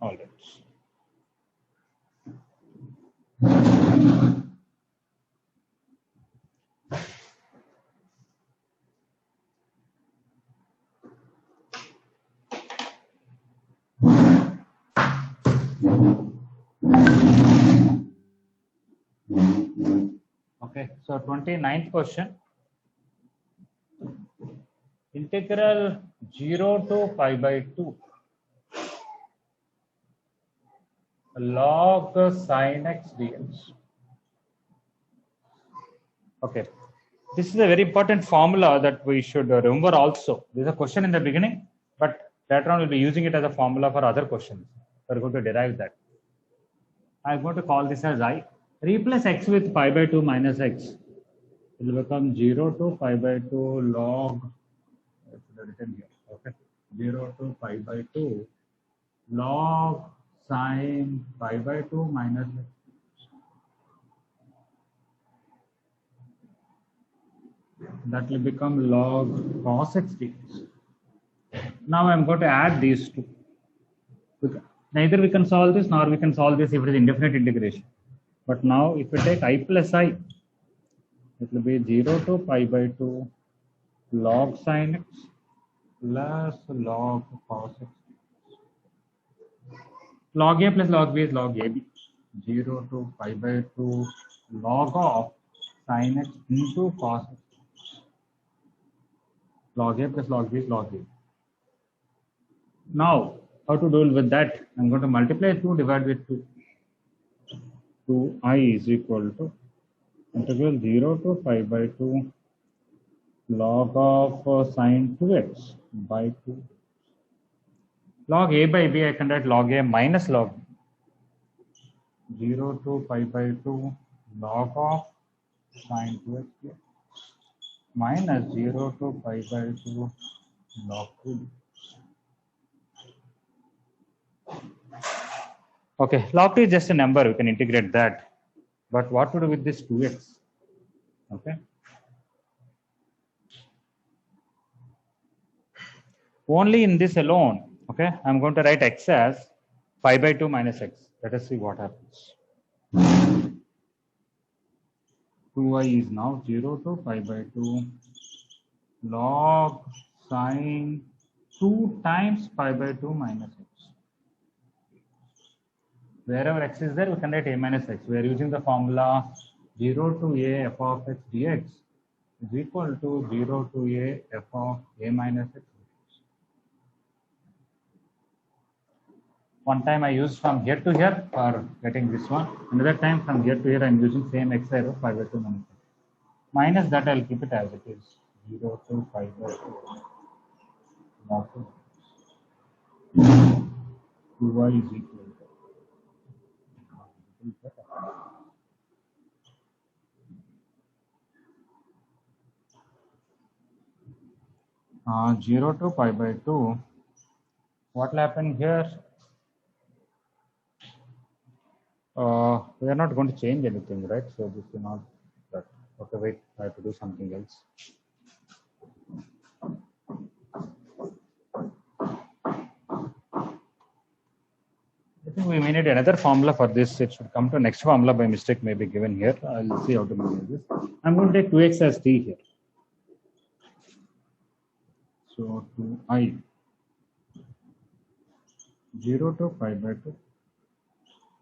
All right. Okay, so 29th question. Integral 0 to pi by 2 log sin x dx. Okay, this is a very important formula that we should remember also. There's a question in the beginning, but later on we'll be using it as a formula for other questions. We're going to derive that. I'm going to call this as I. Replace x with pi by 2 minus x. It will become 0 to pi by 2 log, written here, okay, 0 to pi by 2 log sine pi by 2 minus x. That will become log cos x dx. Now I'm going to add these two. Neither we can solve this nor we can solve this if it is indefinite integration. But now if we take I plus I, it will be 0 to pi by 2 log sin x plus log cos x. Log a plus log b is log ab. 0 to pi by 2 log of sin x into cos x. Log a plus log b is log a. Now, how to deal with that? I'm going to multiply 2 divided with 2. 2i is equal to integral 0 to pi by 2 log of sine 2x by 2. Log a by b, I can write log a minus log b. 0 to pi by 2 log of sine 2x minus 0 to pi by 2 log 2b. Okay, log 2 is just a number, we can integrate that. But what to do with this 2x? Okay. Only in this alone, okay, I'm going to write x as pi by 2 minus x. Let us see what happens. 2i is now 0 to pi by 2 log sine 2 times pi by 2 minus x. Wherever x is there, we can write a minus x. We are using the formula 0 to a f of x dx is equal to 0 to a f of a minus x. One time I used from here to here for getting this one. Another time from here to here I am using same x arrow pi by 2 minus x. Minus that I will keep it as it is. 0 to pi by 2. Log 2y is equal to 0 to pi by 2. What will happen here? We are not going to change anything, right? So this is not that. Okay, wait, I have to do something else. I think we may need another formula for this. It should come to next formula by mistake, may be given here. I'll see how to manage this. I'm going to take 2x as t here. So 2i 0 to pi by 2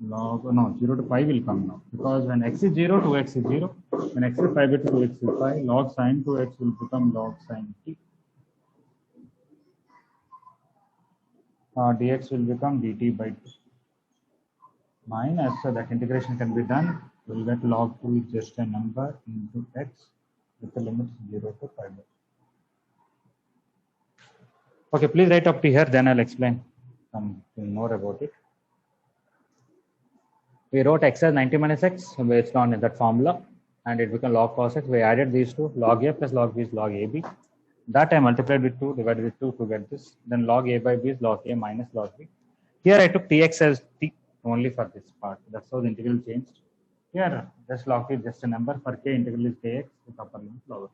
log, no, 0 to pi will come now. Because when x is 0, 2x is 0. When x is pi by 2, 2x is pi. Log sine 2x will become log sine t. Dx will become dt by 2. Minus, so that integration can be done. We'll get log 2 is just a number into x with the limits 0 to pi by 2. Okay, please write up to here, then I'll explain something more about it. We wrote x as 90 minus x based on that formula, and it became log cos x. We added these two, log a plus log b is log ab. That I multiplied with 2, divided with 2 to get this. Then log a by b is log a minus log b. Here I took tx as t only for this part. That's how the integral changed. Here, just log is just a number. For k, integral is kx with upper limit lower.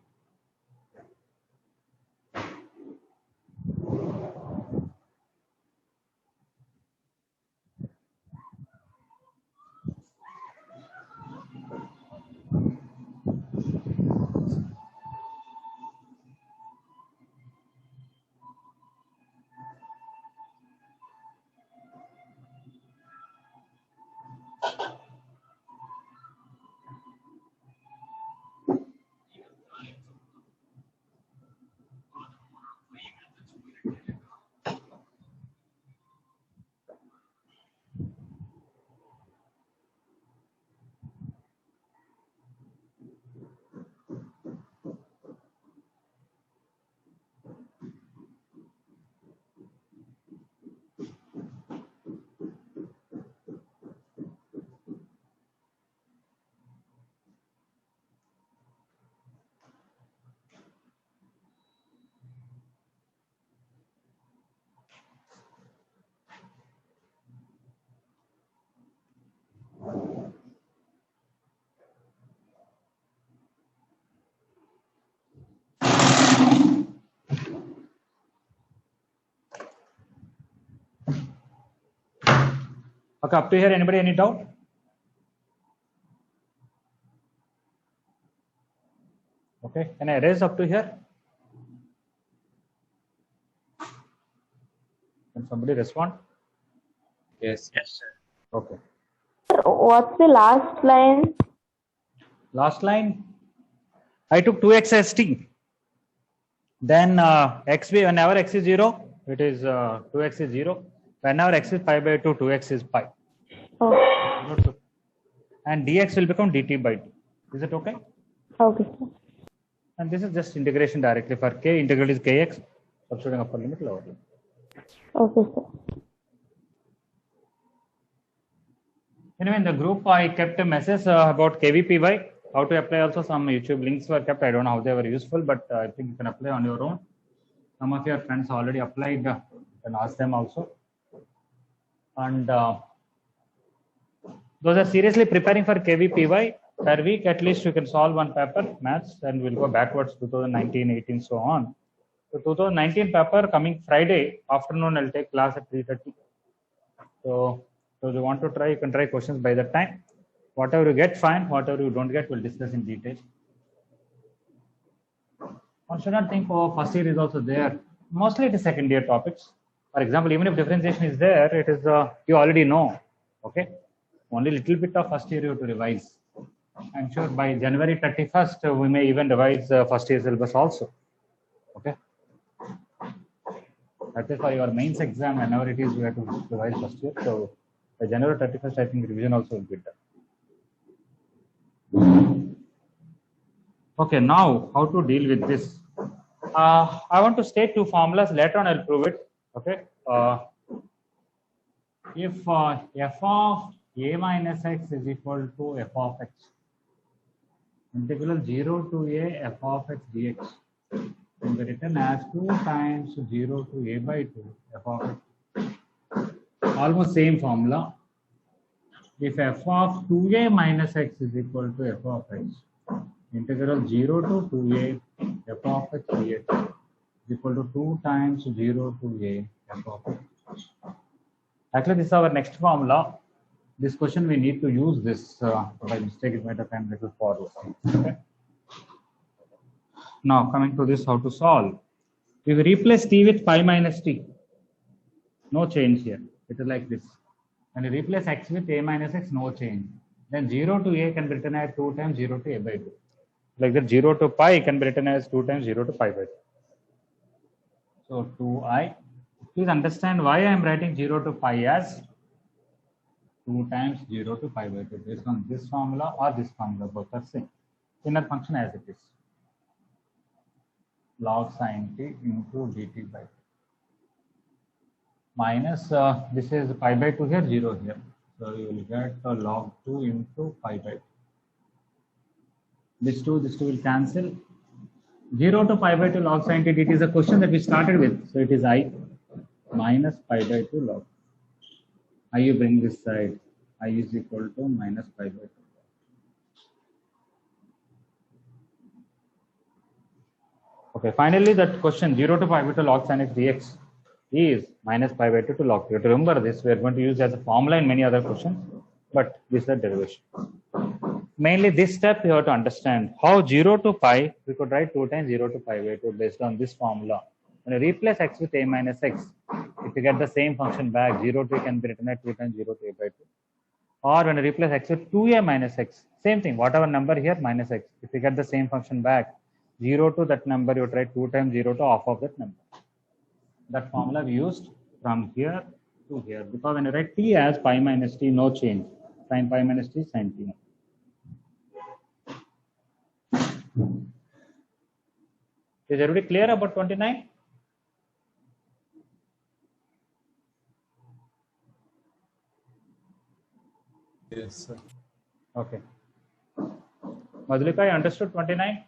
Okay, up to here, anybody any doubt? Okay, can I erase up to here? Can somebody respond? Yes. Yes, sir. Okay. What's the last line? Last line, I took 2x as t. Then whenever x is 0, it is 2x is 0. Whenever x is pi by 2, 2x is pi. Okay. And dx will become dt by 2. Is it okay? Okay. And this is just integration directly for k. Integral is kx, substituting upper limit, lower limit. Okay, sir. Anyway, in the group, I kept a message about KVPY. How to apply also, some YouTube links were kept. I don't know how they were useful, but I think you can apply on your own. Some of your friends already applied. You can ask them also. And those are seriously preparing for KVPY. Per week, at least you can solve one paper, maths, and we'll go backwards 2019, 18, so on. So 2019 paper coming Friday afternoon, I'll take class at 3:30. So if you want to try, you can try questions by that time. Whatever you get, fine. Whatever you don't get, we'll discuss in detail. One should not think, oh, first year is also there. Mostly it is second year topics. For example, even if differentiation is there, it is you already know. Okay, only little bit of first year you have to revise. I'm sure by January 31st, we may even revise first year syllabus also. Okay. That is for your mains exam, whenever it is, we have to revise first year. So by January 31st, I think revision also will be done. Okay, now how to deal with this? I want to state two formulas. Later on, I'll prove it. Okay. If f of a minus x is equal to f of x, integral 0 to a f of x dx can be written as 2 times 0 to a by 2 f of x. Almost same formula. If f of 2a minus x is equal to f of x, integral 0 to 2a f of x dx is equal to 2 times 0 to a f of x. Actually, this is our next formula. This question we need to use this. By mistake, it might have come a little forward. Okay. Now, coming to this, how to solve. We will replace t with pi minus t. No change here. It is like this. When you replace x with a minus x, no change. Then 0 to a can be written as 2 times 0 to a by 2. Like that, 0 to pi can be written as 2 times 0 to pi by 2. So 2i. Please understand why I am writing 0 to pi as 2 times 0 to pi by 2 based on this formula or this formula, both are same. Inner function as it is. Log sin t into dt by 2. Minus, this is pi by 2 here, 0 here. So you will get log 2 into pi by 2. This 2 will cancel. 0 to pi by 2 log sin t dt is a question that we started with. So it is I minus pi by 2 log. I you bring this side. I is equal to minus pi by 2. Okay, finally that question 0 to pi by 2 log sin x dx is minus pi by 2 to log 2. You have to remember this. We are going to use as a formula in many other questions, but this is the derivation. Mainly this step you have to understand. How 0 to pi, we could write 2 times 0 to pi by 2 based on this formula. When you replace x with a minus x, if you get the same function back, 0 to a can be written as 2 times 0 to a by 2. Or when you replace x with 2a minus x, same thing, whatever number here minus x. If you get the same function back, 0 to that number, you try 2 times 0 to half of that number. That formula we used from here to here. Because when you write t as pi minus t, no change. Sin pi minus t, sin t. Is everybody clear about 29? Yes, sir. Okay. Madhulika, you understood 29?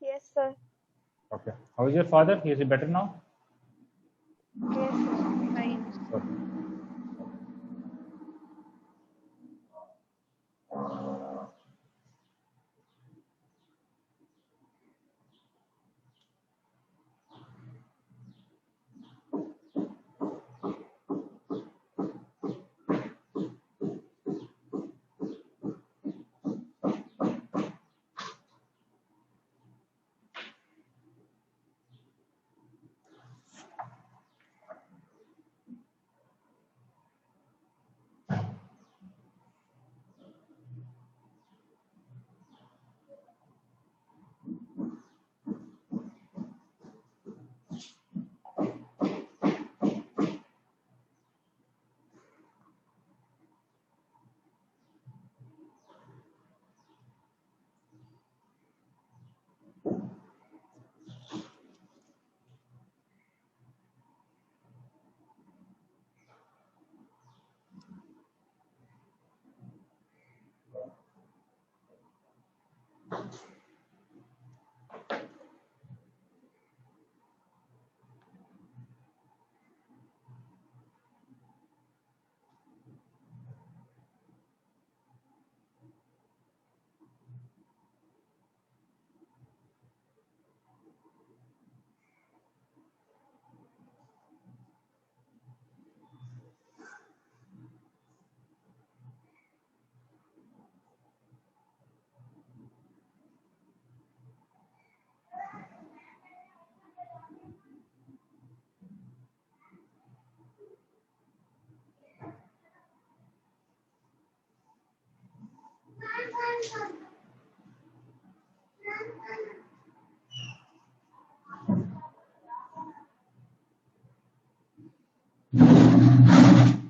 Yes, sir. Okay. How is your father? Is he better now? Yes, sir. Fine. Okay.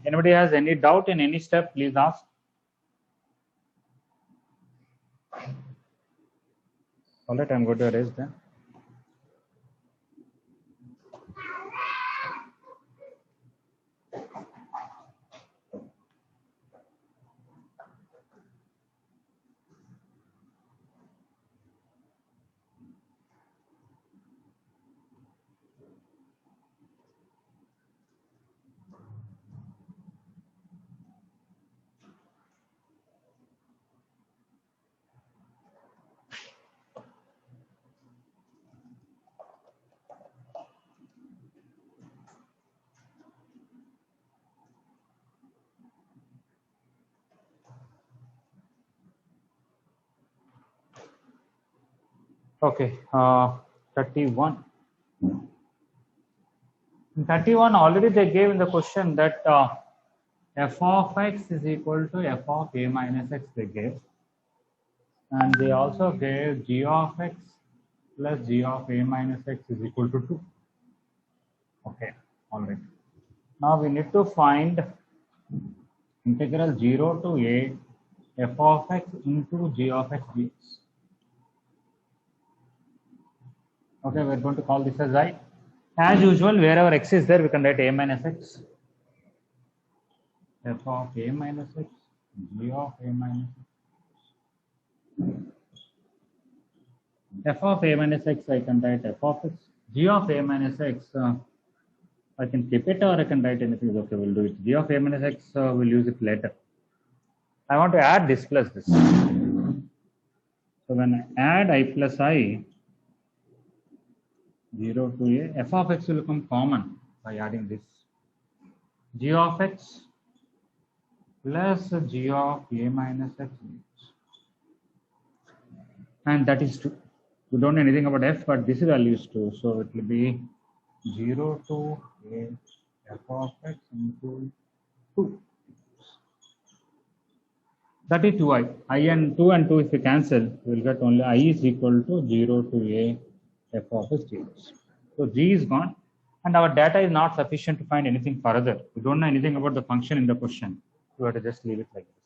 Anybody has any doubt in any step, please ask. All right, I'm going to erase them. Okay, 31. In 31, already they gave in the question that f of x is equal to f of a minus x they gave. And they also gave g of x plus g of a minus x is equal to 2. Okay, all right. Now we need to find integral 0 to a f of x into g of x dx. Okay, we're going to call this as I. As usual, wherever x is there, we can write a minus x. F of a minus x, g of a minus x. F of a minus x, I can write f of x. G of a minus x, I can keep it or I can write anything. Okay, we'll do it. G of a minus x, we'll use it later. I want to add this plus this. So when I add I plus I, 0 to a, f of x will become common by adding this. G of x plus g of a minus x. And that is 2. We don't know anything about f, but this value is 2. So it will be 0 to a f of x into 2. That is 2i. I and 2 if we cancel, we will get only I is equal to 0 to a f of x dx. So g is gone. And our data is not sufficient to find anything further. We don't know anything about the function in the question. We have to just leave it like this.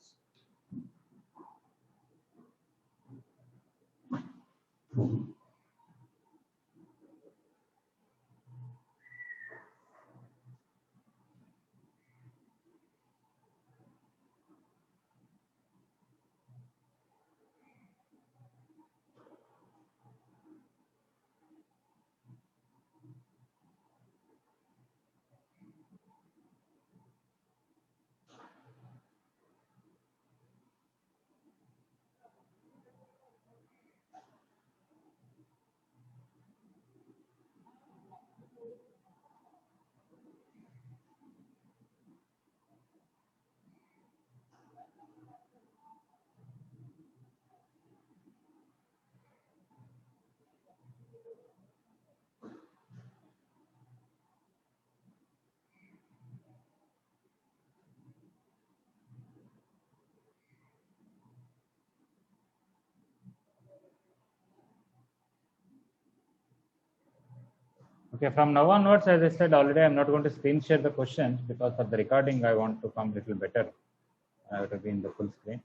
Okay, from now onwards, as I said already, I'm not going to screen share the questions because for the recording, I want to come a little better. I have to be in the full screen.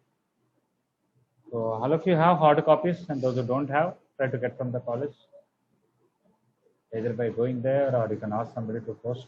So all of you have hard copies, and those who don't have, try to get from the college, either by going there or you can ask somebody to post.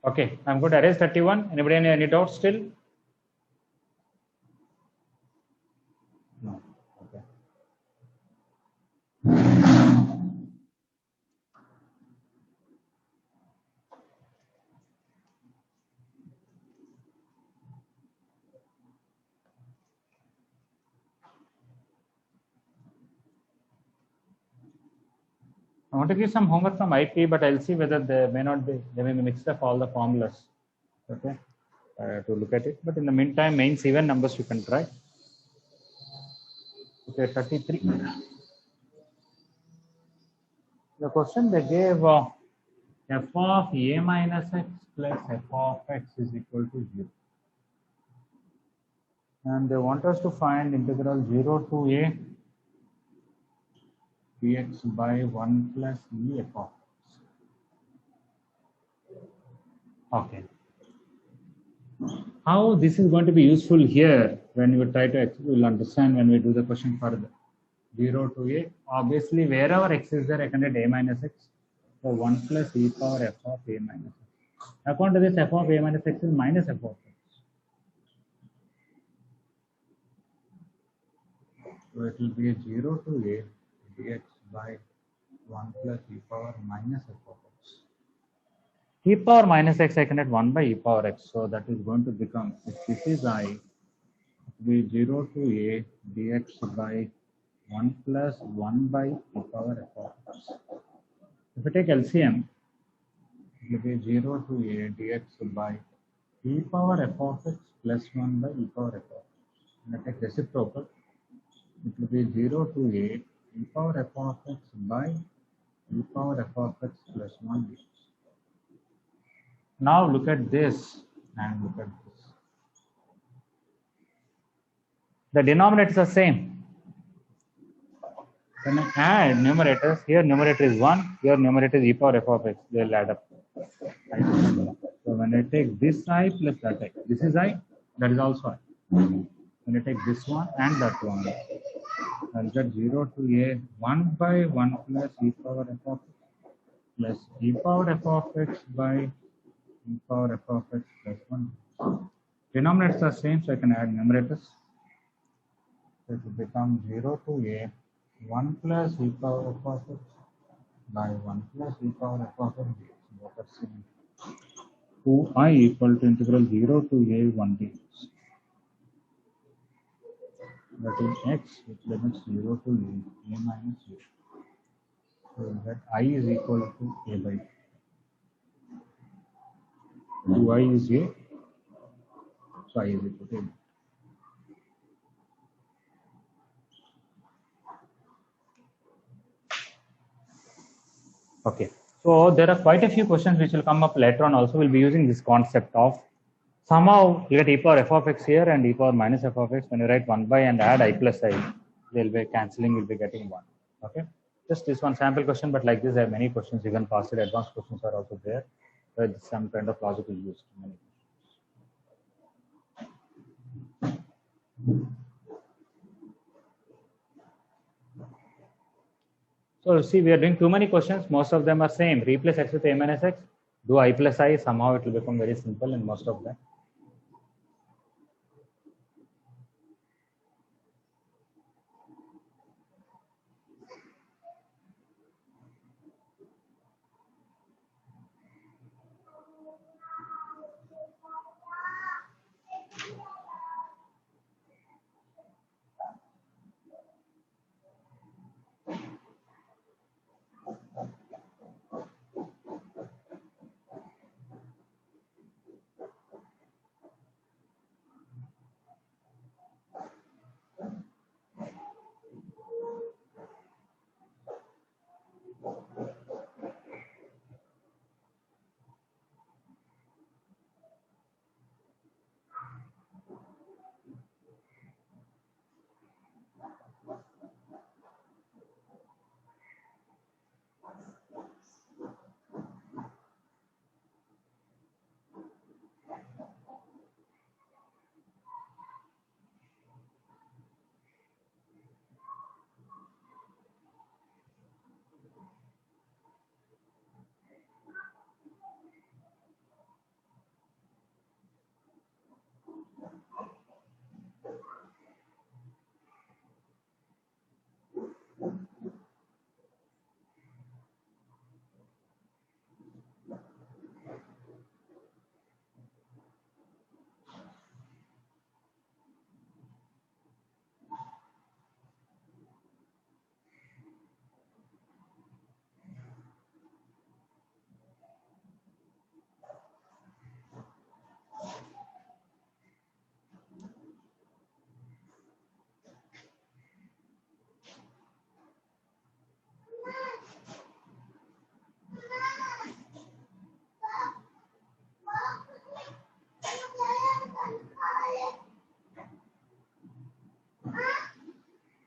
Okay, I'm going to erase 31. Anybody any doubts still? No. Okay. I want to give some homework from IP, but I'll see whether they may not be, they may mix up all the formulas. Okay, to look at it. But in the meantime, mains even numbers you can try. Okay, 33. The question they gave f of a minus x plus f of x is equal to 0. And they want us to find integral 0 to a dx by 1 plus e f of x. Okay. How this is going to be useful here when you try to, you will understand when we do the question further. 0 to a, obviously wherever x is there, I can write a minus x. So 1 plus e power f of a minus x. According to this, f of a minus x is minus f of x. So it will be a 0 to a dx by 1 plus e power minus f of x. E power minus x, I can write 1 by e power x. So that is going to become, if this is I, it will be 0 to a dx by 1 plus 1 by e power f of x. If I take LCM, it will be 0 to a dx by e power f of x plus 1 by e power f of x. And I take reciprocal, it will be 0 to a e power f of x by e power f of x plus 1 dx. Now look at this and look at this. The denominators are same. When I add numerators, here numerator is 1, here numerator is e power f of x, they will add up. So when I take this I plus that I, this is I, that is also I. When I take this one and that one, I'll get 0 to a 1 by 1 plus e power f of x plus e power f of x by e power f of x plus 1. Denominators are same, so I can add numerators. So it will become 0 to a 1 plus e power f of x by 1 plus e power f of x dx. Both are same. 2I equal to integral 0 to a 1 dx. That is x with limits 0 to a minus 0. So that I is equal to a by 2. 2I is a, so I is equal to a. Okay, so there are quite a few questions which will come up later on also. We'll be using this concept of somehow you get e power f of x here and e power minus f of x. When you write 1 by and add I plus I, they'll be cancelling, you'll be getting 1. Okay, just this one sample question, but like this, there are many questions, even faster advanced questions are also there with some kind of logic is used. So see, we are doing too many questions. Most of them are same. Replace x with a minus x. Do I plus I. Somehow it will become very simple in most of them.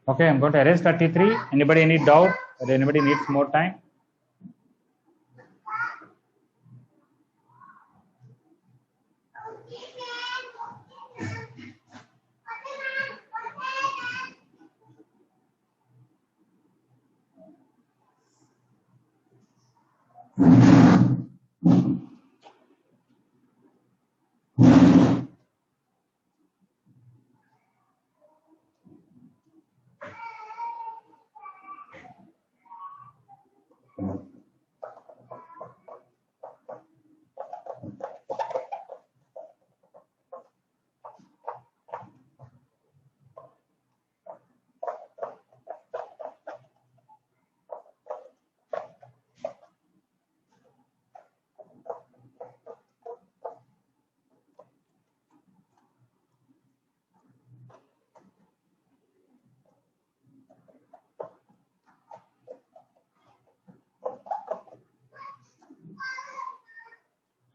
Okay, I'm going to erase 33. Anybody any doubt or anybody needs more time?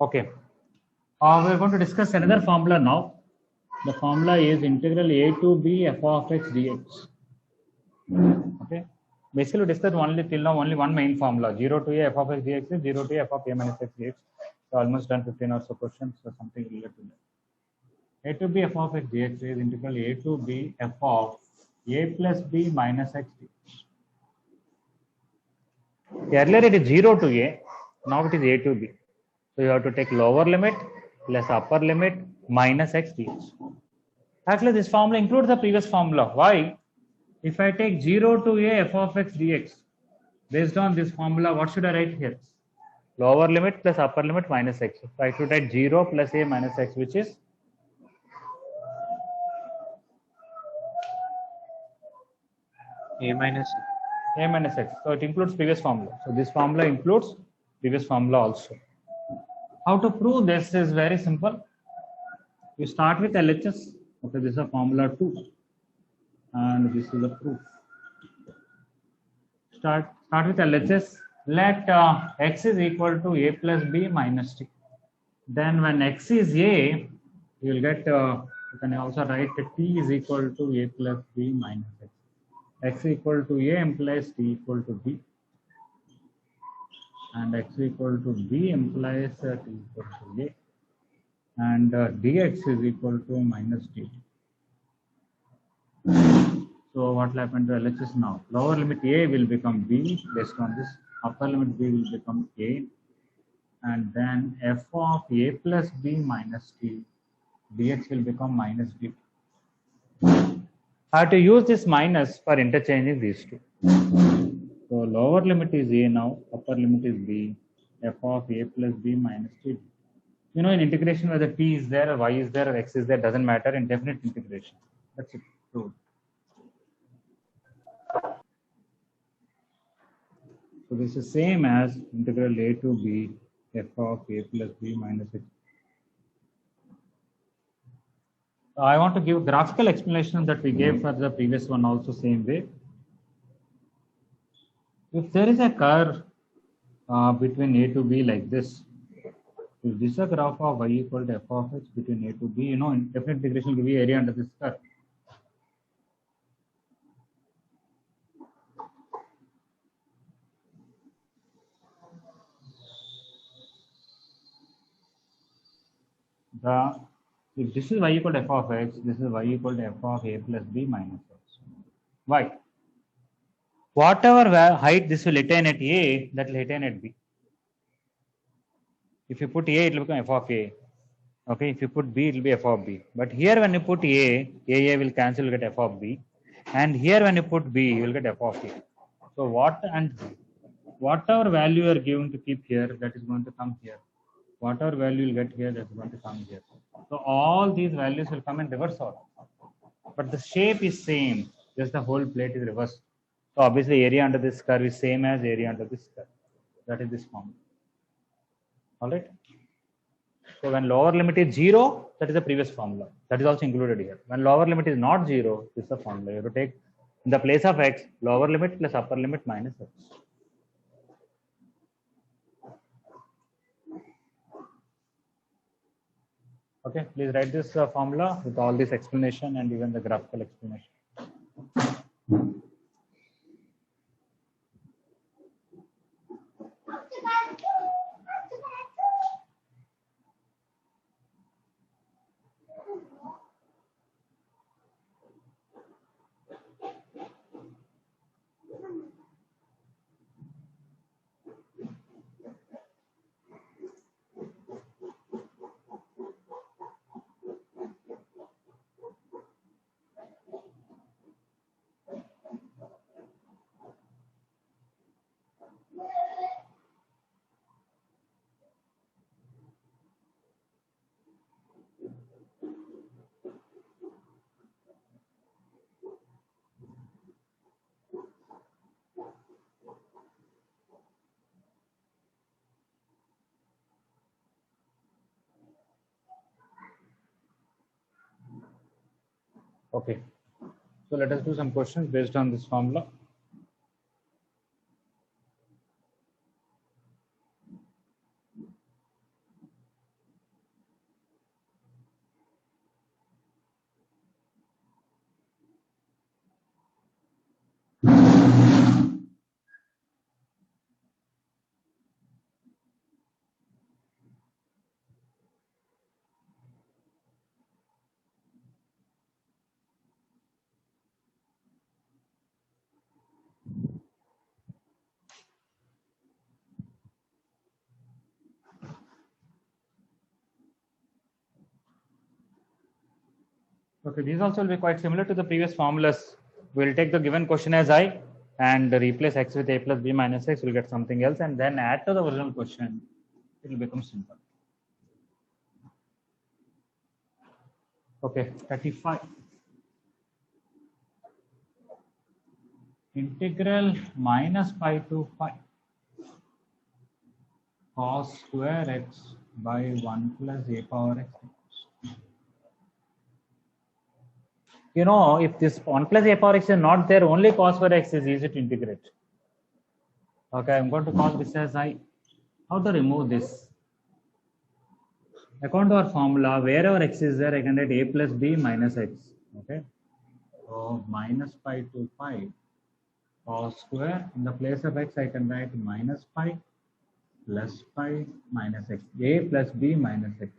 Okay. We're going to discuss another formula now. The formula is integral a to b f of x dx. Okay. Basically, we discussed only till now only one main formula. 0 to a f of x dx is 0 to a f of a minus x dx. So almost done 15 or so questions. So something related to that. A to b f of x dx is integral a to b f of a plus b minus x dx. Earlier it is 0 to a. Now it is a to b. So you have to take lower limit plus upper limit minus x dx. Actually, this formula includes the previous formula. Why? If I take 0 to a f of x dx, based on this formula, what should I write here? Lower limit plus upper limit minus x. So I should write 0 plus a minus x, which is A minus a minus x. So it includes previous formula. So this formula includes previous formula also. How to prove this is very simple. You start with LHS. Okay, this is a formula 2, and this is the proof. Start with LHS. Let x is equal to a plus b minus t. Then when x is a, you will get. You can also write t is equal to a plus b minus x. X equal to a implies t equal to b, and x equal to b implies t equal to a, and dx is equal to minus dt. So what will happen to LHS now? Lower limit a will become b based on this. Upper limit b will become a, and then f of a plus b minus t dx will become minus dt. I have to use this minus for interchanging these two. So lower limit is a now, upper limit is b, f of a plus b minus t. You know, in integration whether t is there or y is there or x is there doesn't matter in definite integration. That's it. So this is same as integral a to b f of a plus b minus x. I want to give graphical explanation that we gave for the previous one also same way. If there is a curve between a to b like this, if this is a graph of y equal to f of x between a to b, you know, in definite integration will be area under this curve. If this is y equal to f of x, this is y equal to f of a plus b minus x. Why? Whatever height this will attain at a, that will attain at b. If you put a, it will become f of a. Okay, if you put b, it will be f of b. But here when you put a will cancel, you get f of b. And here when you put b, you will get f of a. So whatever value you are given to keep here, that is going to come here. Whatever value you will get here, that is going to come here. So all these values will come in reverse order. But the shape is same, just the whole plate is reversed. So obviously area under this curve is same as area under this curve. That is this formula. Alright. So when lower limit is 0, that is the previous formula. That is also included here. When lower limit is not 0, this is the formula. You have to take in the place of x, lower limit plus upper limit minus x. Okay, please write this formula with all this explanation and even the graphical explanation. Okay, so let us do some questions based on this formula. Okay, these also will be quite similar to the previous formulas. We'll take the given question as I and replace x with a plus b minus x. We'll get something else and then add to the original question. It will become simple. Okay, 35. Integral minus pi to pi cos square x by 1 plus a power x. You know, if this 1 plus a power x is not there, only cos square x is easy to integrate. Okay, I'm going to call this as I. How to remove this? According to our formula, wherever x is there, I can write a plus b minus x. Okay, so minus pi to pi cos square. In the place of x, I can write minus pi plus pi minus x. A plus b minus x.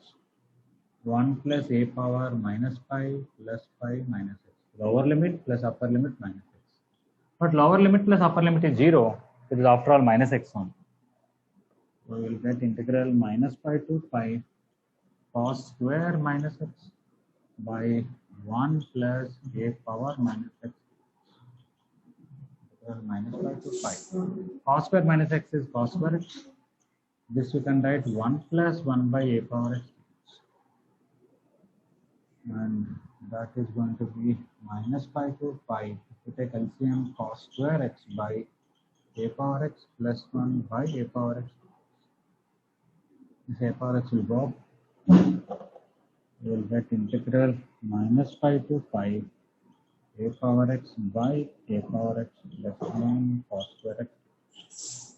1 plus a power minus pi plus pi minus x. Lower limit plus upper limit minus x. But lower limit plus upper limit is 0. It is after all minus x only. So we will get integral minus pi to pi cos square minus x by 1 plus a power minus x. Integral minus pi to pi. Cos square minus x is cos square x. This you can write 1 plus 1 by a power x. And that is going to be minus pi to pi. If you take LCM cos square x by a power x plus 1 by a power x. This a power x will go up. We will get integral minus pi to pi a power x by a power x plus 1 cos square x.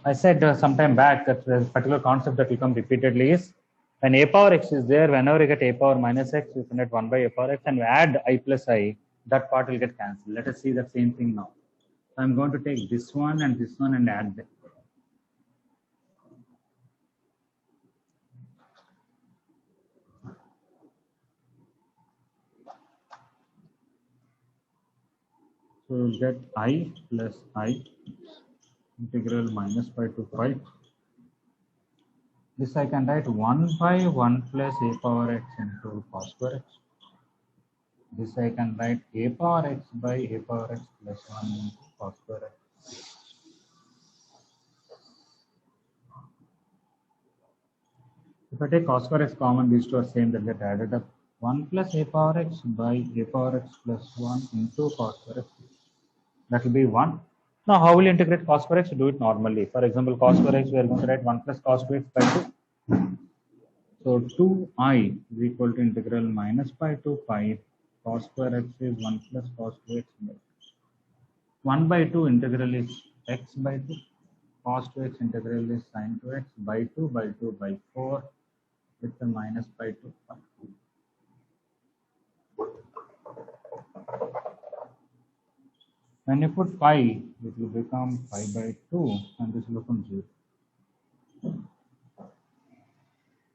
I said sometime back that the particular concept that will come repeatedly is when a power x is there, whenever you get a power minus x, you can get 1 by a power x and we add I plus I, that part will get cancelled. Let us see the same thing now. So I'm going to take this one and add them. So we'll get I plus I, integral minus pi to pi. This I can write 1 by 1 plus a power x into cos square x. This I can write a power x by a power x plus 1 into cos square x. If I take cos square x common, these two are same, that get added up. 1 plus a power x by a power x plus 1 into cos square x. That will be 1. Now, how will you integrate cos square x? Do it normally. For example, cos square x, we are going to write 1 plus cos 2x by 2. So 2i is equal to integral minus pi to pi cos square x is 1 plus cos 2x by 2. 1 by 2 integral is x by 2. Cos 2x integral is sin 2x by 2 by 2 by 4 with the minus pi to pi. When you put pi, it will become pi by 2 and this will become 0.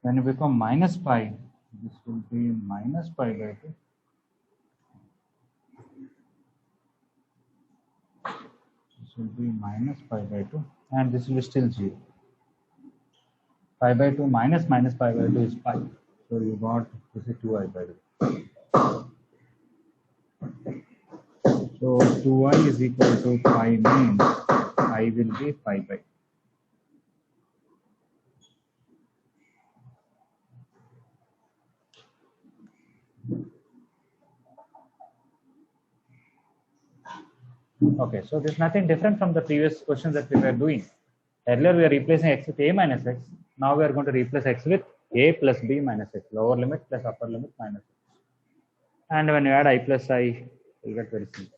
When you become minus pi, this will be minus pi by 2. This will be minus pi by 2 and this will be still 0. Pi by 2 minus pi by 2 is pi. So you got this is 2i by 2. So 2i is equal to pi means I will be pi by 2. Okay, so there's nothing different from the previous questions that we were doing. Earlier we are replacing x with a minus x. Now we are going to replace x with a plus b minus x. Lower limit plus upper limit minus x. And when you add I plus I, you get very simple.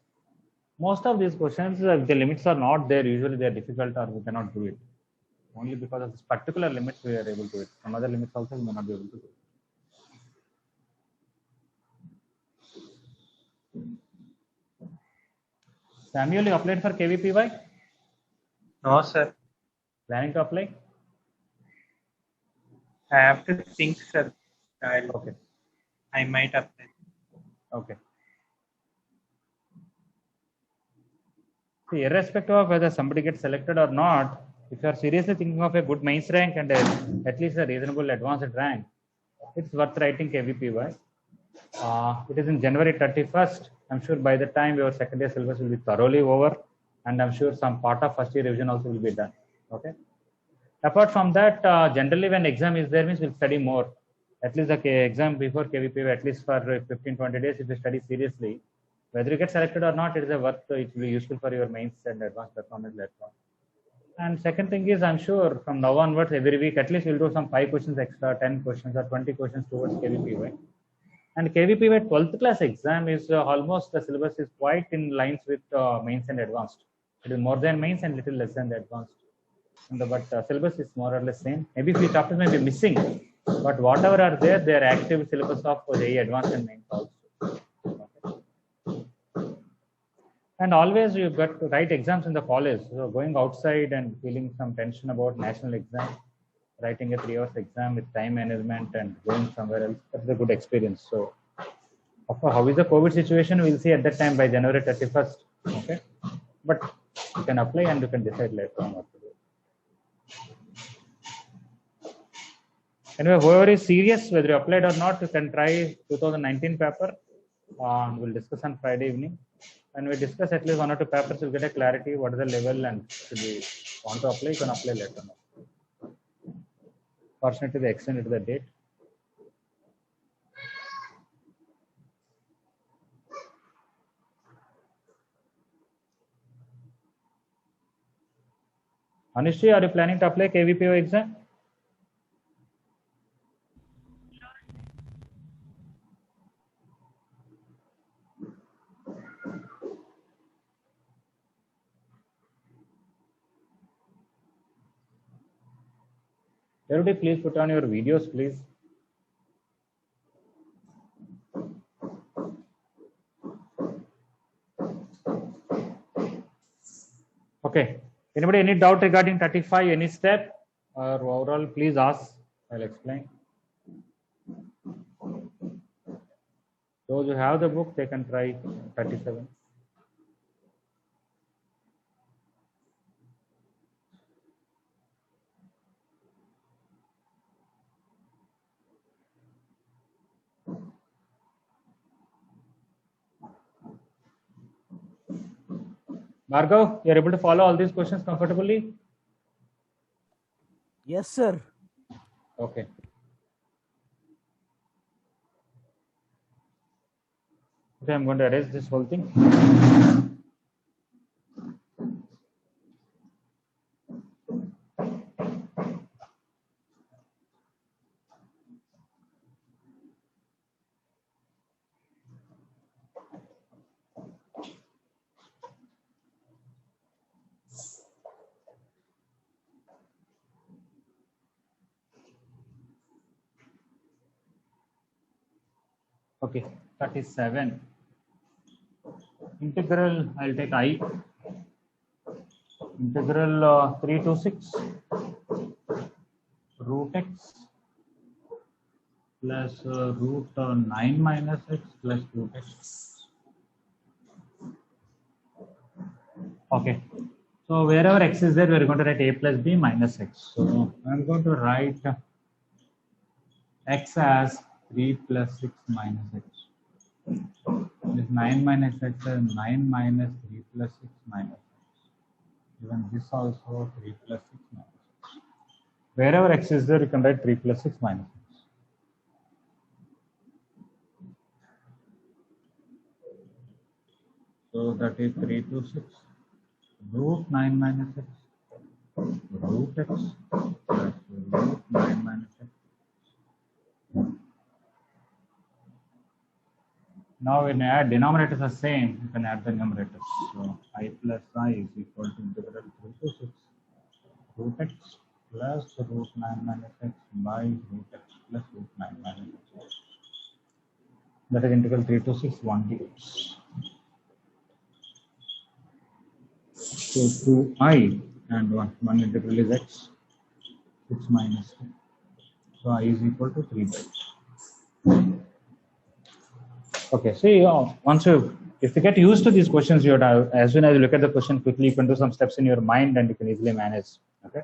Most of these questions, if the limits are not there, usually they are difficult or we cannot do it. Only because of this particular limit we are able to do it. Some other limits also we may not be able to do it. Samuel, you applied for KVPY? No, sir. Planning to apply? I have to think, sir. Okay. I might apply. Okay. See, irrespective of whether somebody gets selected or not, if you are seriously thinking of a good mains rank and at least a reasonable advanced rank, it's worth writing KVPY. It is in January 31st. I'm sure by the time your second year syllabus will be thoroughly over, and I'm sure some part of first year revision also will be done. Okay. Apart from that, generally when exam is there means we'll study more. At least the exam before KVPY, at least for 15-20 days, if you study seriously, whether you get selected or not, it is a worth. It will be useful for your mains and advanced performance later on. And second thing is, I'm sure from now onwards, every week at least we'll do some 5 questions extra, 10 questions or 20 questions towards KVPY. And KVPY 12th class exam is almost the syllabus is quite in lines with mains and advanced. It is more than mains and little less than the advanced. But syllabus is more or less same. Maybe few chapters may be missing, but whatever are there, they are active syllabus of JEE advanced and mains also. Okay. And always you got to write exams in the college. So going outside and feeling some tension about national exam, writing a 3 hours exam with time management and going somewhere else, that's a good experience. So, of course, how is the COVID situation? We'll see at that time by January 31st. Okay, but you can apply and you can decide later on what to do. Anyway, whoever is serious, whether you applied or not, you can try 2019 paper. We'll discuss on Friday evening. When we discuss at least 1 or 2 papers, you'll get a clarity what is the level and should we want to apply, you can apply later on. Fortunately, they extended the date. Anushri, are you planning to apply KVPO exam? Everybody, please put on your videos, please. Okay. Anybody any doubt regarding 35, any step or overall, please ask. I'll explain. Those who have the book, they can try 37. Bhargav, you're able to follow all these questions comfortably? Yes, sir. Okay. Okay, I'm going to erase this whole thing. Okay, 37. integral, I'll take I, integral 3 to 6 root x plus root 9 minus x plus root x. Okay, so wherever x is there, we're going to write a plus b minus x. So I'm going to write x as 3 plus 6 minus x. This 9 minus x is 9 minus 3 plus 6 minus x. Even this also 3 plus 6 minus x. Wherever x is there, you can write 3 plus 6 minus x. So that is 3 to 6 root 9 minus x root x plus root 9 minus x. Now when you add denominators are same, you can add the numerators. So I plus I is equal to integral 3 to 6 root x plus root 9 minus x by root x plus root 9 minus x. That is integral 3 to 6 1 dx. So 2I and 1 integral is x 6 minus 2. So I is equal to 3 by 2. Okay, see, if you get used to these questions, you have, as soon as you look at the question quickly, you can do some steps in your mind and you can easily manage. Okay,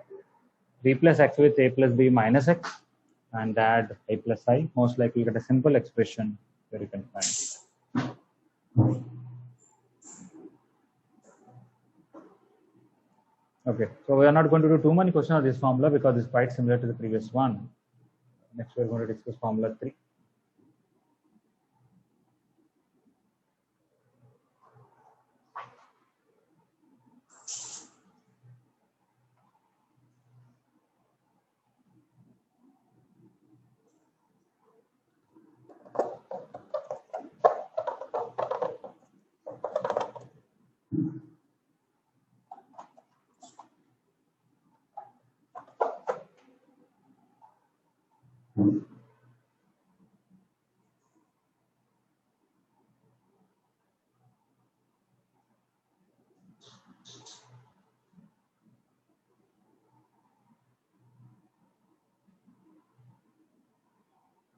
b plus x with a plus b minus x and add a plus I. Most likely, you get a simple expression where you can find. Okay, so we are not going to do too many questions of this formula because it's quite similar to the previous one. Next, we are going to discuss formula 3.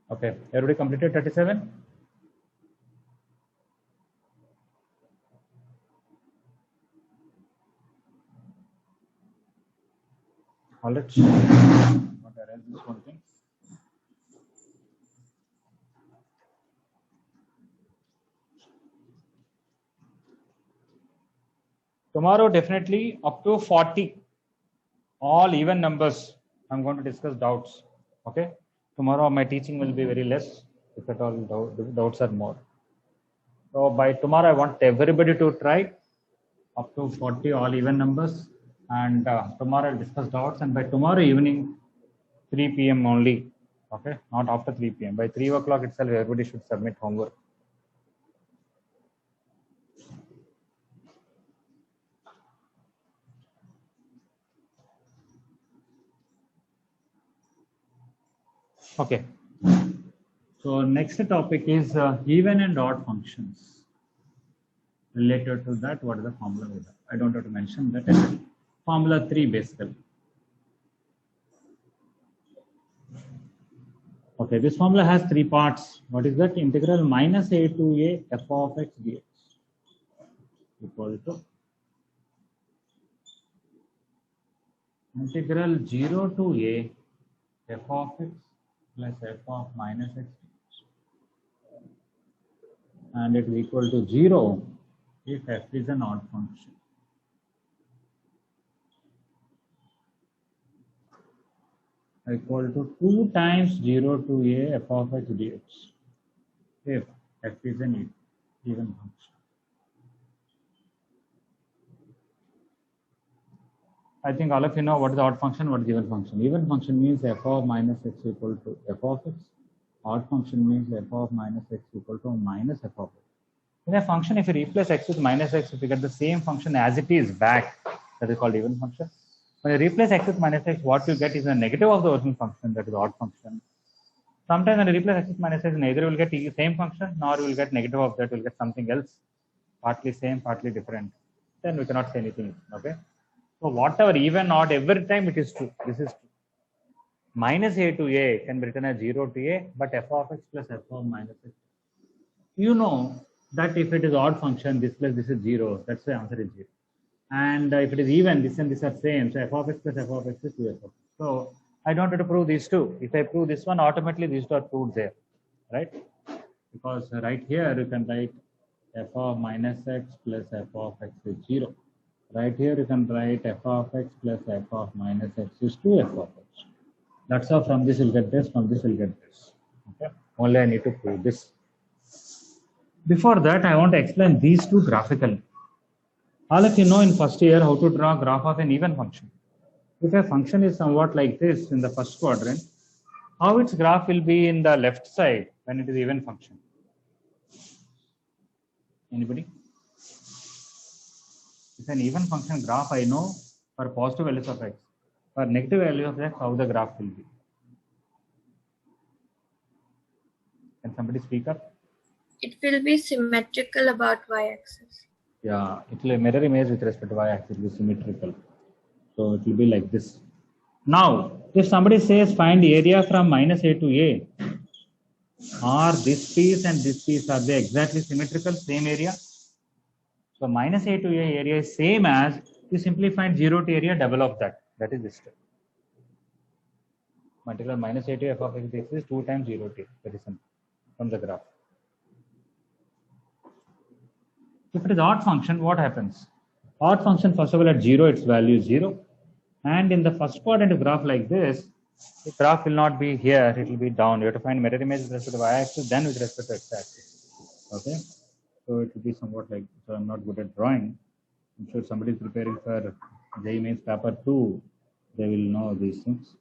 Okay, everybody completed 37? All right. What arrange this one thing? Tomorrow, definitely up to 40, all even numbers. I'm going to discuss doubts. Okay. Tomorrow, my teaching will be very less, if at all doubts are more. So by tomorrow, I want everybody to try up to 40 all even numbers. And tomorrow, I'll discuss doubts. And by tomorrow evening, 3 p.m. only. Okay. Not after 3 p.m. By 3 o'clock itself, everybody should submit homework. Okay, so next topic is even and odd functions. Related to that, what is the formula with that? I don't have to mention that. Formula 3 basically. Okay, this formula has 3 parts. What is that? Integral minus a to a f of x dx equal to integral 0 to a f of x plus f of minus x and it is equal to 0 if f is an odd function. Equal to 2 times 0 to a f of x dx if f is an even function. I think all of you know what is the odd function, what is even function. Even function means f of minus x equal to f of x. Odd function means f of minus x equal to minus f of x. In a function, if you replace x with minus x, if you get the same function as it is back, that is called even function. When you replace x with minus x, what you get is a negative of the original function, that is odd function. Sometimes when you replace x with minus x, neither will get the same function, nor you will get negative of that, you will get something else. partly same, partly different, then we cannot say anything. Okay. So whatever, even odd, every time it is true. This is true. Minus a to a can be written as 0 to a, but f of x plus f of minus x. You know that if it is odd function, this plus this is 0. That's the answer is 0. And if it is even, this and this are same. So f of x plus f of x is 2f of x. So I don't have to prove these two. If I prove this one, automatically these two are proved there, right? Because right here you can write f of minus x plus f of x is 0. Right here you can write f of x plus f of minus x is 2f of x. That's how from this you'll get this, from this you'll get this. Okay. Only I need to prove this. Before that, I want to explain these two graphically. All of you know in first year how to draw a graph of an even function. If a function is somewhat like this in the first quadrant, how its graph will be in the left side when it is even function? Anybody? It's an even function graph, I know for positive values of x. For negative value of x, how the graph will be. Can somebody speak up? It will be symmetrical about y-axis. Yeah, it will mirror image with respect to y-axis, it will be symmetrical. So it will be like this. Now, if somebody says find area from minus a to a, are this piece and this piece, are they exactly symmetrical, same area? So minus a to a area is same as you simply find 0 to area, double of that. That is this step. Multiply minus a to f of x is 2 times 0 to a. Very simple from the graph. If it is odd function, what happens? Odd function, first of all, at 0, its value is 0. And in the first quadrant graph like this, the graph will not be here, it will be down. You have to find mirror image with respect to y-axis, then with respect to x-axis. Okay? So it will be somewhat like, so I'm not good at drawing. I'm sure somebody is preparing for JEE Mains paper 2. They will know these things.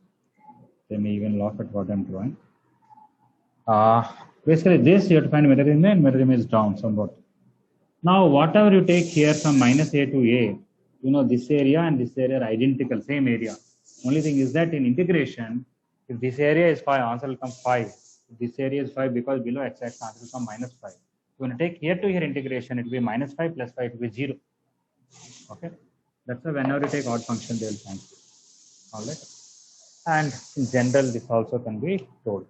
They may even laugh at what I'm drawing. Basically, this you have to find mirror image and mirror image down somewhat. Now, whatever you take here from minus a to a, you know this area and this area are identical, same area. Only thing is that in integration, if this area is 5, answer will come 5. If this area is 5, because below x-axis, answer will come minus 5. So when you take here to here integration, it will be minus 5 plus 5, it will be 0. Okay, that's why whenever you take odd function, they will find it. All right, and in general, this also can be told.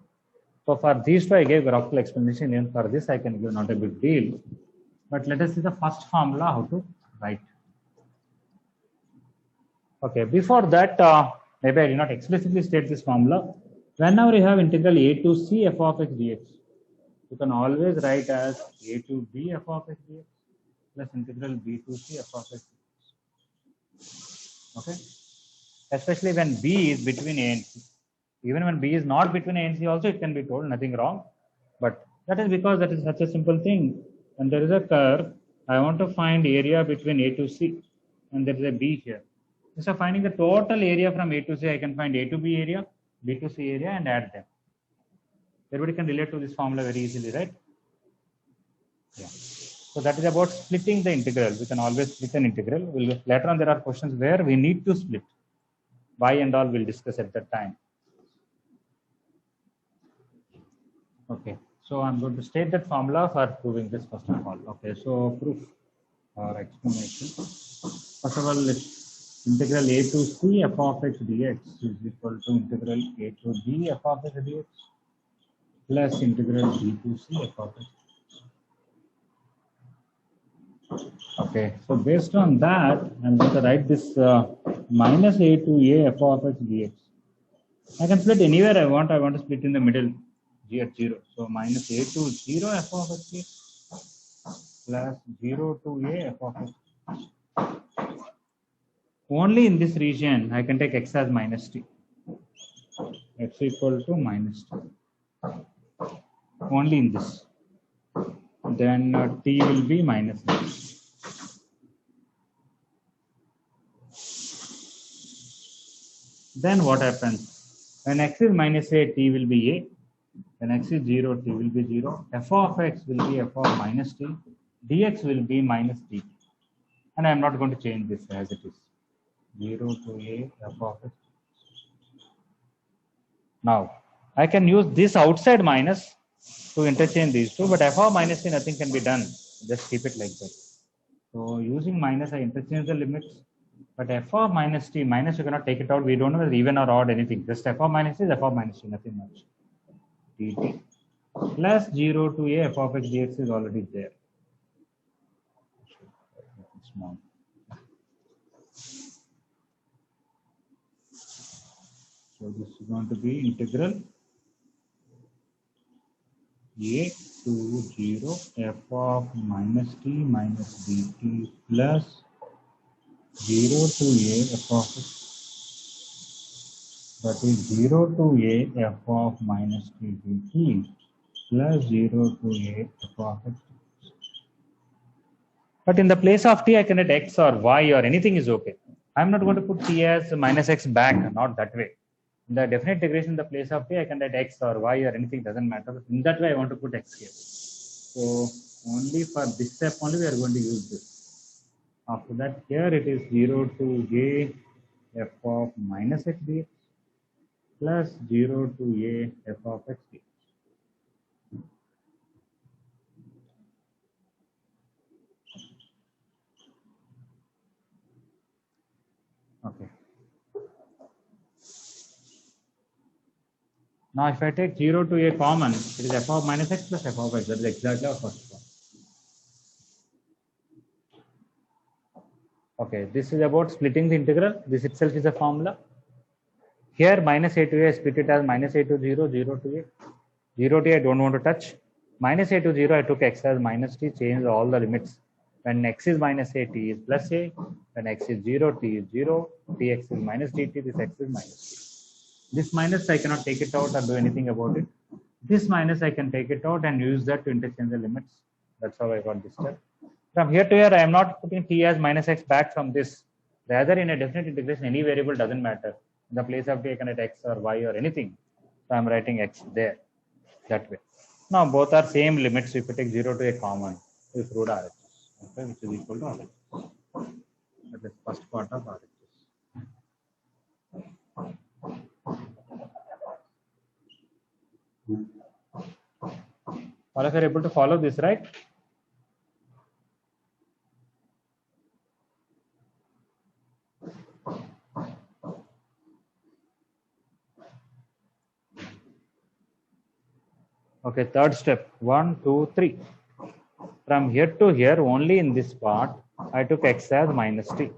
So for these two, I gave graphical explanation. Even for this, I can give not a big deal. But let us see the first formula how to write. Okay, before that, maybe I did not explicitly state this formula. Whenever you have integral a to c f of x dx, you can always write as a to b f of x dx plus integral b to c f of x dx. Okay, especially when b is between a and c. Even when b is not between a and c, also it can be told, nothing wrong. But that is because that is such a simple thing. When there is a curve, I want to find area between a to c, and there is a b here. Instead of finding the total area from a to c, I can find a to b area, b to c area, and add them. Everybody can relate to this formula very easily, right? Yeah. So that is about splitting the integral. We can always split an integral. Later on, there are questions where we need to split. Why and all we'll discuss at that time. Okay. So I'm going to state that formula for proving this first of all. Okay, so proof or explanation. First of all, integral a to c f of x dx is equal to integral a to b f of x dx plus integral b to c f of x. Okay, so based on that, I'm going to write this minus a to a f of x dx. I can split anywhere I want. I want to split in the middle. G at 0. So minus a to 0 f of x plus 0 to a f of x. Only in this region I can take x as minus t. X equal to minus t. Only in this. Then t will be minus t. Then what happens? When x is minus a, t will be a. When x is 0, t will be 0. F of x will be f of minus t. Dx will be minus dt. And I am not going to change this as it is. 0 to a f of x. Now, I can use this outside minus to interchange these two, but f of minus t, nothing can be done. Just keep it like that. So using minus, I interchange the limits. But f of minus t, minus you cannot take it out. We don't know whether even or odd anything. Just f of minus is f of minus t, nothing much. dt plus 0 to a f of x dx is already there. Small. So this is going to be integral a to 0 f of minus t minus dt plus 0 to a f of x, that is 0 to a f of minus t dt plus 0 to a f of x. But in the place of t, I can write x or y or anything is okay. I'm not going to put t as minus x back, not that way. In the definite integration in the place of t, I can write x or y or anything, doesn't matter. In that way, I want to put x here. So only for this step only we are going to use this. After that, here it is 0 to a f of minus x dx plus 0 to a f of x dx. Okay. Now, if I take 0 to a common, it is f of minus x plus f of x. That is exactly our first one. Okay, this is about splitting the integral. This itself is a formula. Here, minus a to a, I split it as minus a to 0, 0 to a. 0 to a, I don't want to touch. Minus a to 0, I took x as minus t, change all the limits. When x is minus a, t is plus a. When x is 0, t is 0. Tx is minus dt, this x is minus t. This minus I cannot take it out or do anything about it. This minus I can take it out and use that to interchange the limits. That's how I got this step. From here to here, I am not putting t as minus x back from this. Rather, in a definite integration, any variable doesn't matter. In the place of t, I can write x or y or anything. So I am writing x there, that way. Now both are same limits. If you take 0 to a common, we prove RHS, okay, which is equal to RHS. That is first part of RHS. All of you are able to follow this, right? Okay, third step, 1, 2, 3. From here to here, only in this part, I took x as minus t.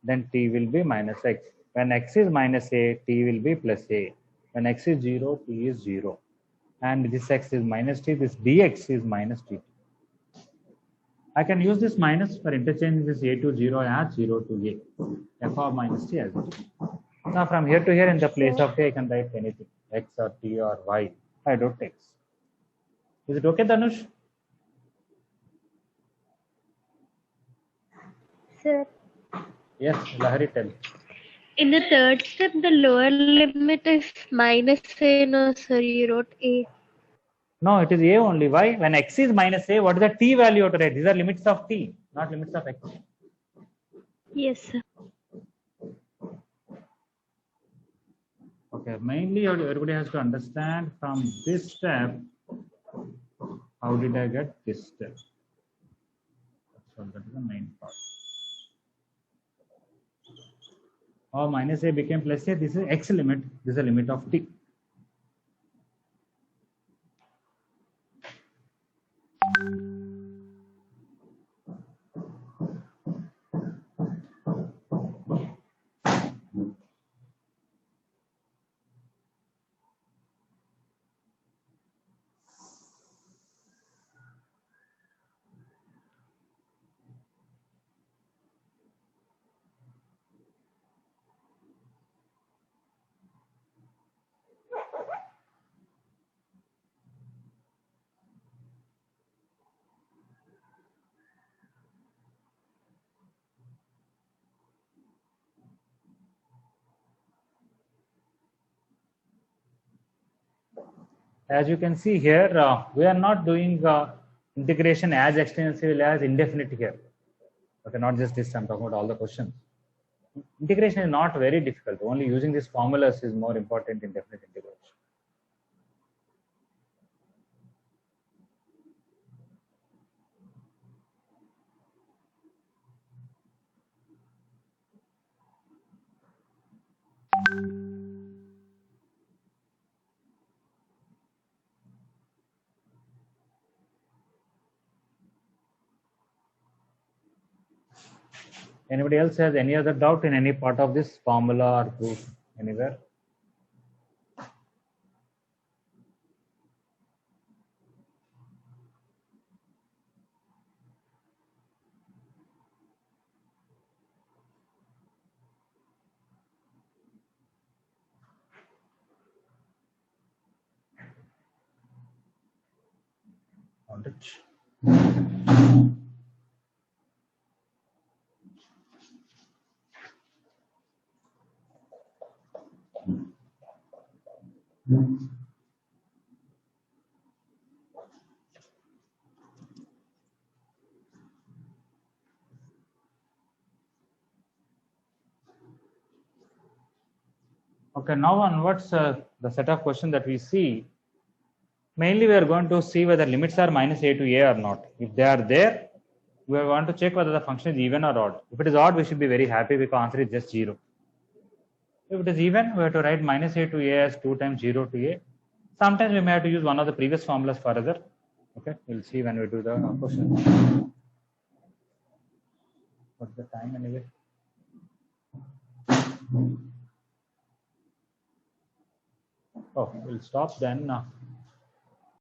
Then t will be minus x. When x is minus a, t will be plus a. When x is 0, t is 0. And this x is minus t, this dx is minus dt. I can use this minus for interchanging this a to 0 as 0 to a. F of minus t as it. Now from here to here, in the place of t, I can write anything, x or t or y. I don't take. Is it okay, Dhanush? Sir, Yes, Lahari, tell. In the third step, the lower limit is minus a. No, sir, you wrote a. No, it is a only. Why? When x is minus a, what is the t value to write? These are limits of t, not limits of x. Yes, sir. Okay, mainly everybody has to understand from this step, how did I get this step? So that is the main part. Oh, minus a became plus a. This is x limit. This is a limit of t. As you can see here, we are not doing integration as extensively as indefinite here. Okay, not just this, I'm talking about all the questions. Integration is not very difficult. Only using these formulas is more important in definite integration. Anybody else has any other doubt in any part of this formula or proof anywhere? On it. Okay, now onwards, the set of questions that we see, mainly we are going to see whether limits are minus a to a or not. If they are there, we are going to check whether the function is even or odd. If it is odd, we should be very happy because answer is just 0. If it is even, we have to write minus a to a as 2 times 0 to a. Sometimes we may have to use one of the previous formulas further. Okay, we'll see when we do the question. What's the time anyway? Oh, we'll stop then.